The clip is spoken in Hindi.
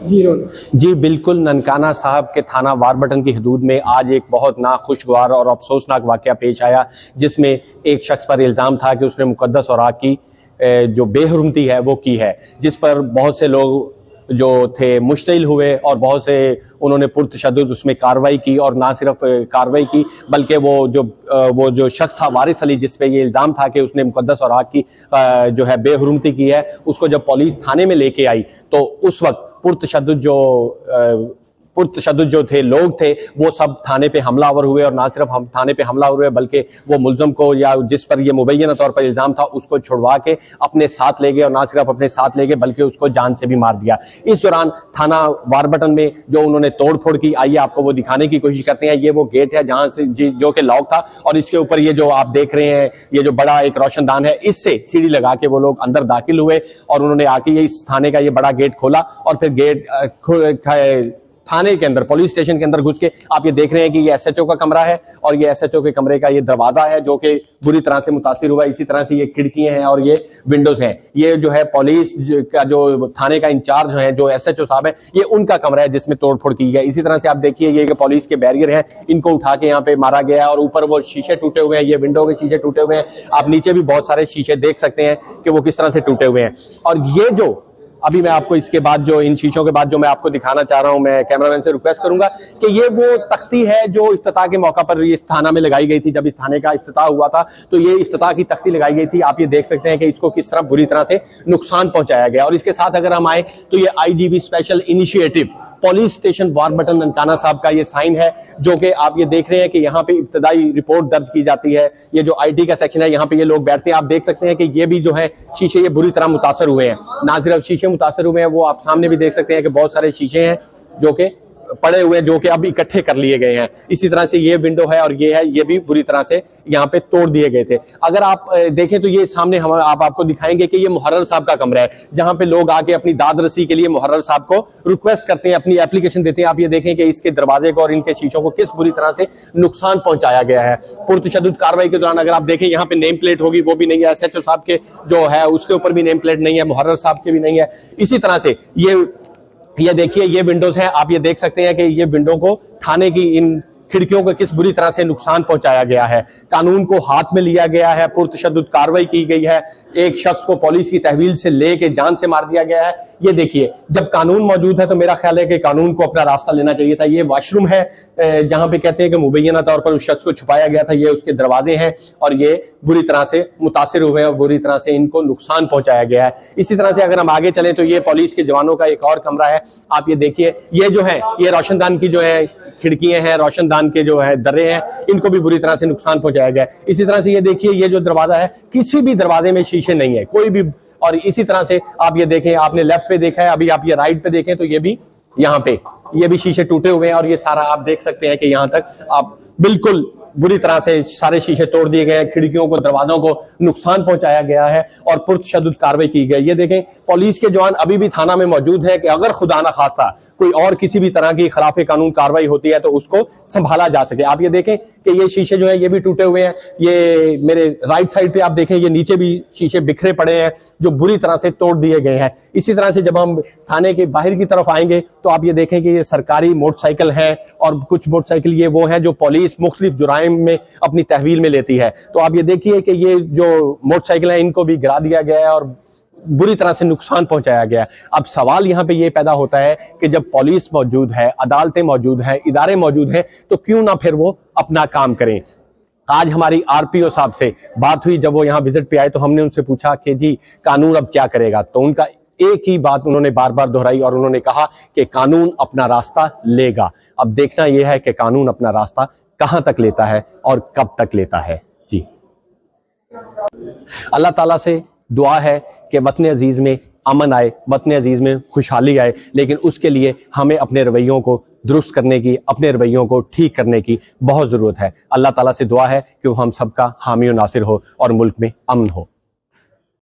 जी बिल्कुल, ननकाना साहब के थाना वारबटन की हदूद में आज एक बहुत नाखुशगवार और अफसोसनाक वाकया पेश आया, जिसमें एक शख्स पर इल्ज़ाम था कि उसने मुकद्दस औराक की जो बेहुरमती है वो की है, जिस पर बहुत से लोग जो थे मुश्तिल हुए और बहुत से उन्होंने पुरतशद्दुद उसमें कार्रवाई की। और ना सिर्फ कार्रवाई की बल्कि वो जो शख्स था वारिस अली, जिस पे ये इल्ज़ाम था कि उसने मुकद्दस औराक की जो है बेहुरमती की है, उसको जब पुलिस थाने में लेके आई तो उस वक्त पुरतशद्दुद जो थे लोग थे वो सब थाने पे हमलावर हुए। और ना सिर्फ हम थाने पे हमलावर हुए बल्कि वो मुल्ज़म को या जिस पर ये मुबैना तौर पर इल्ज़ाम था उसको छुड़वा के अपने साथ ले गए, और ना सिर्फ अपने साथ ले गए बल्कि उसको जान से भी मार दिया। इस दौरान थाना वारबटन में जो उन्होंने तोड़ फोड़ की, आइए आपको वो दिखाने की कोशिश करते हैं। ये वो गेट है जहां से जो कि लॉक था, और इसके ऊपर ये जो आप देख रहे हैं ये जो बड़ा एक रोशनदान है, इससे सीढ़ी लगा के वो लोग अंदर दाखिल हुए और उन्होंने आके ये इस थाने का ये बड़ा गेट खोला और फिर गेट थाने के अंदर पुलिस स्टेशन के अंदर घुस के आप ये देख रहे हैं कि ये एसएचओ का कमरा है और ये एसएचओ के कमरे का ये दरवाजा है जो कि बुरी तरह से मुतासिर हुआ। इसी तरह से ये खिड़कियां हैं और ये विंडोज हैं। ये जो है पुलिस का जो थाने का इंचार्ज है, जो एसएचओ साहब है, ये उनका कमरा है जिसमें तोड़फोड़ की गई। इसी तरह से आप देखिए ये पुलिस के बैरियर हैं, इनको उठा के यहाँ पे मारा गया है और ऊपर वो शीशे टूटे हुए हैं, ये विंडो के शीशे टूटे हुए हैं। आप नीचे भी बहुत सारे शीशे देख सकते हैं कि वो किस तरह से टूटे हुए हैं। और ये जो अभी मैं आपको इसके बाद जो इन शीशों के बाद जो मैं आपको दिखाना चाह रहा हूं, मैं कैमरामैन से रिक्वेस्ट करूंगा कि ये वो तख्ती है जो इफ्तिताह के मौका पर इस थाना में लगाई गई थी। जब इस थाने का इफ्तिताह हुआ था तो ये इफ्तिताह की तख्ती लगाई गई थी। आप ये देख सकते हैं कि इसको किस तरह बुरी तरह से नुकसान पहुंचाया गया। और इसके साथ अगर हम आए तो ये IDB special initiative police station Warburton Nankana Sahib का ये साइन है, जो कि आप ये देख रहे हैं कि यहाँ पे इब्तदाई रिपोर्ट दर्ज की जाती है। ये जो आईटी का सेक्शन है, यहाँ पे ये लोग बैठते हैं। आप देख सकते हैं कि ये भी जो है शीशे ये बुरी तरह मुतासर हुए हैं। ना सिर्फ शीशे मुतासर हुए हैं, वो आप सामने भी देख सकते हैं कि बहुत सारे शीशे हैं जो कि पड़े हुए, जो कि अब इकट्ठे कर लिए गए हैं। इसी तरह से ये विंडो है और ये है, ये भी बुरी तरह से यहाँ पे तोड़ दिए गए थे। अगर आप देखें तो ये सामने हम आपको दिखाएंगे कि ये मुहर्रर साहब का कमरा है, जहां पे लोग आके अपनी दाद रसी के लिए मुहर्रर साहब को रिक्वेस्ट करते हैं, अपनी एप्लीकेशन देते हैं। आप ये देखें कि इसके दरवाजे को और इनके शीशों को किस बुरी तरह से नुकसान पहुंचाया गया है। पुरतशद्दुद कार्रवाई के दौरान अगर आप देखें यहाँ पे नेम प्लेट होगी, वो भी नहीं है। एसएचओ साहब के जो है उसके ऊपर भी नेम प्लेट नहीं है, मुहर्रर साहब के भी नहीं है। इसी तरह से ये देखिए ये विंडोज है। आप ये देख सकते हैं कि ये विंडो को थाने की इन खिड़कियों को किस बुरी तरह से नुकसान पहुंचाया गया है। कानून को हाथ में लिया गया है, पुरतशद्दुद कार्रवाई की गई है। एक शख्स को पुलिस की तहवील से लेके जान से मार दिया गया है। ये देखिए, जब कानून मौजूद है तो मेरा ख्याल है कि कानून को अपना रास्ता लेना चाहिए था। ये वॉशरूम है जहां पे कहते हैं कि मुबैना तौर पर उस शख्स को छुपाया गया था। ये उसके दरवाजे हैं और ये बुरी तरह से मुतासिर हुए और बुरी तरह से इनको नुकसान पहुंचाया गया है। इसी तरह से अगर हम आगे चलें तो ये पुलिस के जवानों का एक और कमरा है। आप ये देखिए, ये जो है ये रोशनदान की जो है खिड़कियां हैं, रोशनदान के जो है दर्रे हैं, इनको भी बुरी तरह से नुकसान पहुंचाया गया है। इसी तरह से ये देखिए, ये जो दरवाजा है, किसी भी दरवाजे में शीशे नहीं है, कोई भी। और इसी तरह से आप ये देखें, आपने लेफ्ट पे देखा है, अभी आप ये राइट पे देखें तो ये भी यहाँ पे ये भी शीशे टूटे हुए हैं। और ये सारा आप देख सकते हैं कि यहाँ तक आप बिल्कुल बुरी तरह से सारे शीशे तोड़ दिए गए हैं, खिड़कियों को दरवाजों को नुकसान पहुंचाया गया है और पुरतशद्दुद कार्रवाई की गई। ये देखें, पुलिस के जवान अभी भी थाना में मौजूद है कि अगर खुदा ना खास्ता कोई और किसी भी तरह की खिलाफ कानून कार्रवाई होती है तो उसको संभाला जा सके। आप ये देखें कि ये शीशे जो है ये भी टूटे हुए हैं। ये मेरे राइट साइड पे आप देखें, ये नीचे भी शीशे बिखरे पड़े हैं जो बुरी तरह से तोड़ दिए गए हैं। इसी तरह से जब हम थाने के बाहर की तरफ आएंगे तो आप ये देखें कि ये सरकारी मोटरसाइकिल है और कुछ मोटरसाइकिल ये वो है जो पुलिस मुख्तलिफ जुराइम में अपनी तहवील में लेती है। तो आप ये देखिए कि ये जो मोटरसाइकिल है इनको भी गिरा दिया गया है और बुरी तरह से नुकसान पहुंचाया गया है। अब सवाल यहाँ पे ये पैदा होता है कि जब पुलिस मौजूद है, अदालतें मौजूद हैं, इदारे मौजूद हैं, तो क्यों ना फिर वो अपना काम करें। आज हमारी आरपीओ साहब से बात हुई, जब वो यहाँ विजिट पे आए तो हमने उनसे पूछा कि जी कानून अब क्या करेगा, तो उनका एक ही बात उन्होंने बार बार दोहराई और उन्होंने कहा कि कानून अपना रास्ता लेगा। अब देखना यह है कि कानून अपना रास्ता कहां तक लेता है और कब तक लेता है। जी, अल्लाह ताला से दुआ है कि वतन अजीज में अमन आए, वतन अजीज में खुशहाली आए, लेकिन उसके लिए हमें अपने रवैयों को दुरुस्त करने की, अपने रवैयों को ठीक करने की बहुत ज़रूरत है। अल्लाह ताला से दुआ है कि वो हम सबका हामी और नासिर हो और मुल्क में अमन हो।